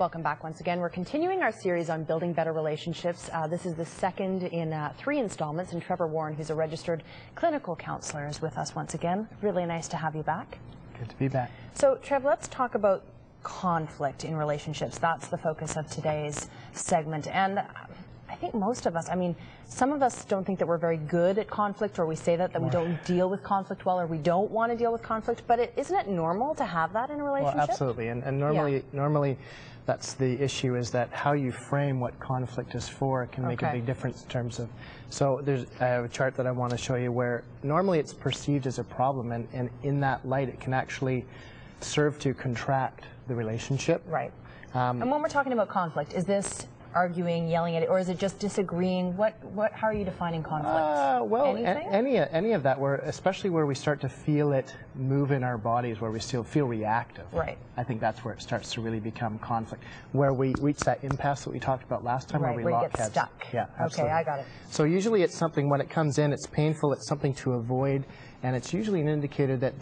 Welcome back once again. We're continuing our series on building better relationships. This is the second in 3 installments, and Trevor Warren, who's a registered clinical counselor, is with us once again. Really nice to have you back. Good to be back. So, Trev, let's talk about conflict in relationships. That's the focus of today's segment. And I think most of us, some of us don't think that we're very good at conflict, or we say that we don't deal with conflict well, or we don't want to deal with conflict. But isn't it normal to have that in a relationship? Well, absolutely. And normally that's the issue, is that how you frame what conflict is for can make a big difference in terms of. So I have a chart that I want to show you where normally it's perceived as a problem, and in that light it can actually serve to contract the relationship. Right. And when we're talking about conflict, is this arguing, yelling at it, or is it just disagreeing? How are you defining conflict? Well, any of that, especially where we start to feel it move in our bodies, where we still feel reactive. Right. I think that's where it starts to really become conflict, where we reach that impasse that we talked about last time, right, where we lock get heads. Stuck. Yeah, absolutely. Okay, I got it. So usually it's something, when it comes in, it's painful, it's something to avoid, and it's usually an indicator that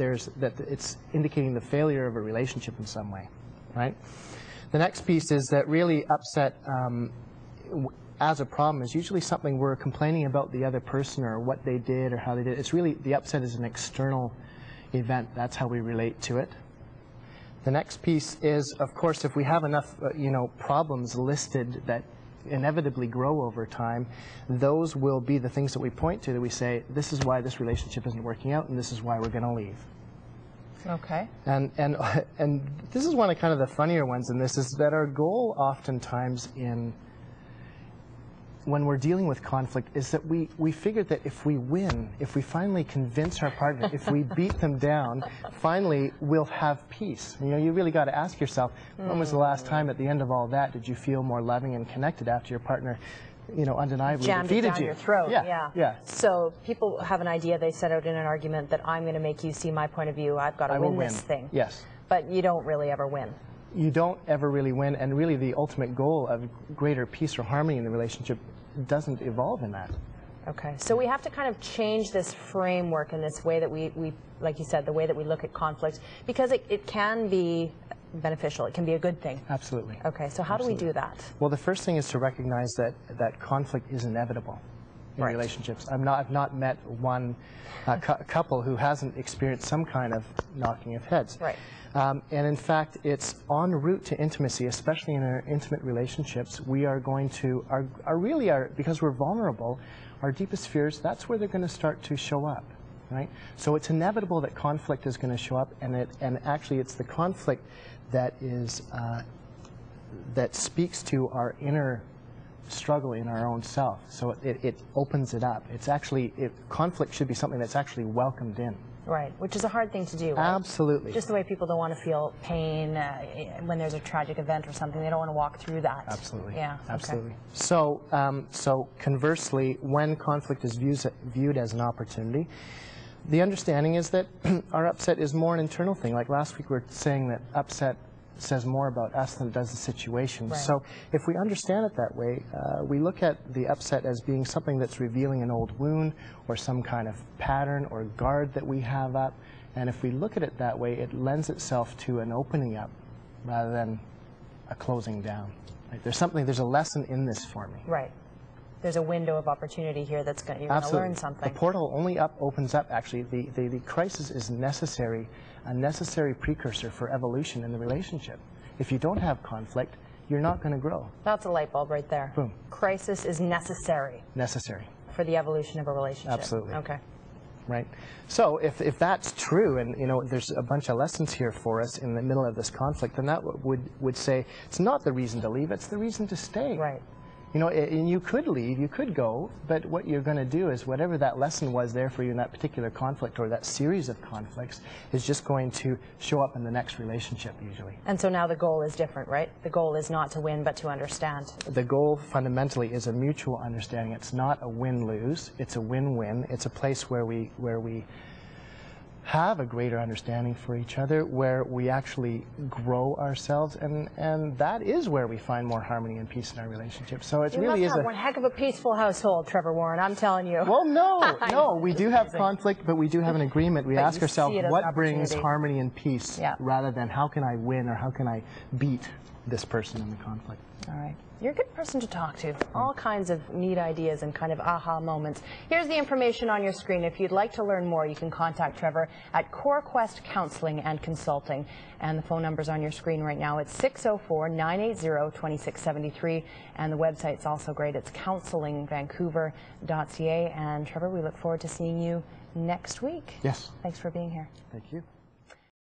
it's indicating the failure of a relationship in some way, right? The next piece is that really upset as a problem is usually something we're complaining about the other person or what they did or how they did it. It's really, the upset is an external event. That's how we relate to it. The next piece is, of course, if we have enough problems listed that inevitably grow over time, those will be the things that we point to, that we say, this is why this relationship isn't working out, and this is why we're going to leave. Okay. And this is one of kind of the funnier ones in this, is that our goal oftentimes when we're dealing with conflict is that we figure that if we win, if we finally convince our partner, if we beat them down, finally we'll have peace. You really got to ask yourself, when was the last time at the end of all that did you feel more loving and connected after your partner undeniably defeated you? Down your throat. Yeah. So people have an idea, they set out in an argument that I'm going to make you see my point of view, I've got to win this thing. Yes. But you don't really ever win. You don't ever really win, and really the ultimate goal of greater peace or harmony in the relationship doesn't evolve in that. Okay, so we have to kind of change this framework in this way that we like you said, the way that we look at conflict, because it can be beneficial. It can be a good thing. Absolutely. Okay, so how do we do that? Well, the first thing is to recognize that conflict is inevitable in relationships. I've not met one couple who hasn't experienced some kind of knocking of heads. Right. And in fact, it's en route to intimacy, especially in our intimate relationships. We are going to, because we're vulnerable, our deepest fears, that's where they're going to start to show up. Right? So it's inevitable that conflict is going to show up, and actually it's the conflict that speaks to our inner struggle in our own self. So it opens it up. It's actually, conflict should be something that's actually welcomed in. Right, which is a hard thing to do, right? Absolutely. Just the way people don't want to feel pain when there's a tragic event or something. They don't want to walk through that. Absolutely. Yeah. Absolutely. Okay. So conversely, when conflict is viewed as an opportunity, the understanding is that our upset is more an internal thing. Like last week we were saying that upset says more about us than it does the situation. Right. So if we understand it that way, we look at the upset as being something that's revealing an old wound or some kind of pattern or guard that we have up. And if we look at it that way, it lends itself to an opening up rather than a closing down. Like there's a lesson in this for me. Right. There's a window of opportunity here that's you're going to learn something. The portal only opens up, actually. The crisis is a necessary precursor for evolution in the relationship. If you don't have conflict, you're not going to grow. That's a light bulb right there. Boom. Crisis is necessary. Necessary. For the evolution of a relationship. Absolutely. Okay. Right. So if that's true, and there's a bunch of lessons here for us in the middle of this conflict, then that would say it's not the reason to leave, it's the reason to stay. Right. And you could leave, you could go, but what you're going to do is whatever that lesson was there for you in that particular conflict or that series of conflicts is just going to show up in the next relationship usually. And so now the goal is different, right? The goal is not to win, but to understand. The goal fundamentally is a mutual understanding. It's not a win-lose, it's a win-win. It's a place where we have a greater understanding for each other, where we actually grow ourselves, and that is where we find more harmony and peace in our relationships. So it really is one heck of a peaceful household, Trevor Warren, I'm telling you. Well, no, we do have conflict, but we do have an agreement. We ask ourselves, what brings harmony and peace, rather than how can I win or how can I beat this person in the conflict. All right. You're a good person to talk to. All kinds of neat ideas and kind of aha moments. Here's the information on your screen. If you'd like to learn more, you can contact Trevor at CoreQuest Counselling and Consulting. And the phone number's on your screen right now. It's 604-980-2673. And the website's also great. It's counsellingvancouver.ca. And Trevor, we look forward to seeing you next week. Yes. Thanks for being here. Thank you.